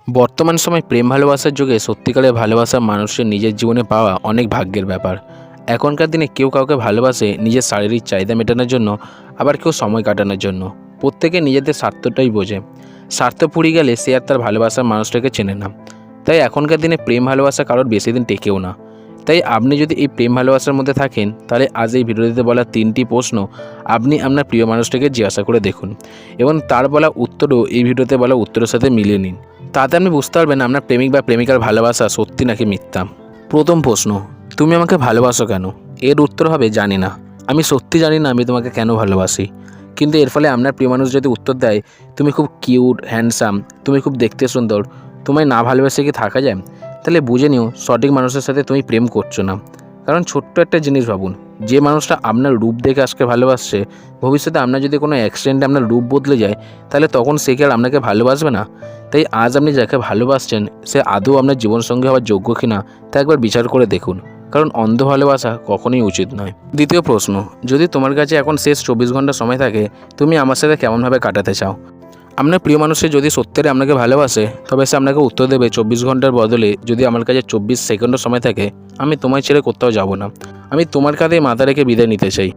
বর্তমান সময় প্রেম ভালোবাসার যুগে সত্যিকারের ভালোবাসা মানুষের নিজের জীবনে পাওয়া অনেক ভাগ্যের ব্যাপার। এখনকার দিনে কেউ কাউকে ভালোবাসে নিজের শারীরিক চাহিদা মেটানোর জন্য, আবার কেউ সময় কাটানোর জন্য। প্রত্যেকে নিজেদের স্বার্থটাই বোঝে। স্বার্থ পুড়িয়ে গেলে সে আর তার ভালোবাসার মানুষটাকে চেনে না। তাই এখনকার দিনে প্রেম ভালোবাসা কারোর বেশি দিন টেকেও না। তাই আপনি যদি এই প্রেম ভালোবাসার মধ্যে থাকেন, তাহলে আজ এই ভিডিওতে বলা 3টি প্রশ্ন আপনি আপনার প্রিয় মানুষটাকে জিজ্ঞাসা করে দেখুন এবং তার বলা উত্তরও এই ভিডিওতে বলা উত্তরের সাথে মিলিয়ে নিন। তাতে আপনি বুঝতে পারবেন আপনার প্রেমিক বা প্রেমিকার ভালোবাসা সত্যি নাকি মিথ্যা। প্রথম প্রশ্ন, তুমি আমাকে ভালোবাসো কেন? এর উত্তর হবে জানি না। আমি সত্যি জানি না আমি তোমাকে কেন ভালোবাসি। কিন্তু এর ফলে আপনার প্রিয় মানুষ যদি উত্তর দেয় তুমি খুব কিউট, হ্যান্ডসাম, তুমি খুব দেখতে সুন্দর, তোমায় না ভালোবাসে কি থাকা যায়? তাহলে বুঝে নিও সঠিক মানুষের সাথে তুমি প্রেম করছো না। কারণ ছোট্ট একটা জিনিস ভাবুন, যে মানুষটা আপনার রূপ দেখে আজকে ভালোবাসছে, ভবিষ্যতে আপনার যদি কোনো অ্যাক্সিডেন্টে আপনার রূপ বদলে যায়, তাহলে তখন সে কি আর আপনাকে ভালোবাসবে না? তাই আজ আপনি যাকে ভালোবাসছেন সে আদৌ আপনার জীবনসঙ্গী হওয়ার যোগ্য কিনা তা একবার বিচার করে দেখুন। কারণ অন্ধ ভালোবাসা কখনোই উচিত নয়। দ্বিতীয় প্রশ্ন, যদি তোমার কাছে এখন শেষ 24 ঘন্টা সময় থাকে, তুমি আমার সাথে কেমনভাবে কাটাতে চাও? আপনার প্রিয় মানুষের যদি সত্যিই আপনাকে ভালোবাসে, তবে সে আপনাকে উত্তর দেবে 24 ঘন্টার বদলে যদি আমার কাছে 24 সেকেন্ডও সময় থাকে, আমি তোমায় ছেড়ে কোথাও যাব না। আমি তোমার কাঁধে মাথা রেখে বিদায় নিতে চাই।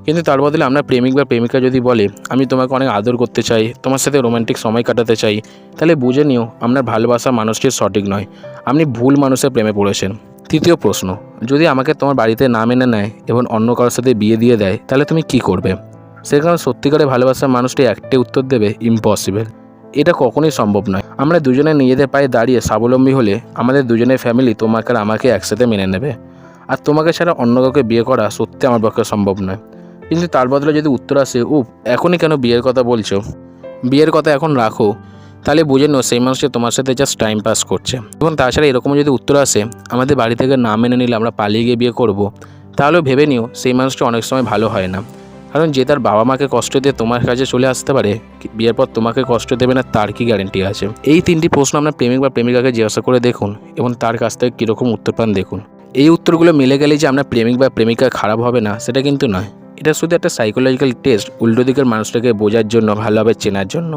কিন্তু তার বদলে আপনার প্রেমিক বা প্রেমিকা যদি বলে আমি তোমাকে অনেক আদর করতে চাই, তোমার সাথে রোমান্টিক সময় কাটাতে চাই, তাহলে বুঝে নিও আপনার ভালোবাসা মানুষটি সঠিক নয়, আপনি ভুল মানুষের প্রেমে পড়েছেন। তৃতীয় প্রশ্ন, যদি আমাকে তোমার বাড়িতে না মেনে নেয় এবং অন্য কারোর সাথে বিয়ে দিয়ে দেয়, তাহলে তুমি কি করবে? সেখানে সত্যিকারের ভালোবাসার মানুষটি একটাই উত্তর দেবে, ইম্পসিবল। এটা কখনোই সম্ভব নয়। আমরা দুজনে নিজেদের পায়ে দাঁড়িয়ে স্বাবলম্বী হলে আমাদের দুজনের ফ্যামিলি তোমাকে আর আমাকে একসাথে মেনে নেবে। আর তোমাকে ছাড়া অন্য কাউকে বিয়ে করা সত্যি আমার পক্ষে সম্ভব নয়। কিন্তু তার বদলে যদি উত্তর আসে এখনই কেন বিয়ের কথা বলছো, বিয়ের কথা এখন রাখো, তাহলে বুঝে নাও সেই মানুষটি তোমার সাথে জাস্ট টাইম পাস করছে। এবং তাছাড়া এরকম যদি উত্তর আসে আমাদের বাড়ি থেকে না মেনে নিলে আমরা পালিয়ে গিয়ে বিয়ে করব, তাহলেও ভেবে নিও সেই মানুষটি অনেক সময় ভালো হয় না। কারণ যে তার বাবা মাকে কষ্ট দিয়ে তোমার কাছে চলে আসতে পারে, বিয়ের পর তোমাকে কষ্ট দেবে না তার কি গ্যারেন্টি আছে? এই 3টি প্রশ্ন আপনার প্রেমিক বা প্রেমিকাকে জিজ্ঞাসা করে দেখুন এবং তার কাছ থেকে কীরকম উত্তর পান দেখুন। এই উত্তরগুলো মিলে গেলে যে আপনার প্রেমিক বা প্রেমিকা খারাপ হবে না সেটা কিন্তু নয়। এটা শুধু একটা সাইকোলজিক্যাল টেস্ট, উল্টো দিকের মানুষটাকে বোঝার জন্য, ভালোভাবে চেনার জন্য।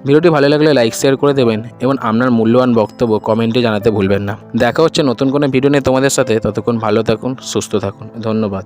ভিডিওটি ভালো লাগলে লাইক শেয়ার করে দেবেন এবং আপনার মূল্যবান বক্তব্য কমেন্টে জানাতে ভুলবেন না। দেখা হচ্ছে নতুন কোনো ভিডিও নিয়ে তোমাদের সাথে। ততক্ষণ ভালো থাকুন, সুস্থ থাকুন। ধন্যবাদ।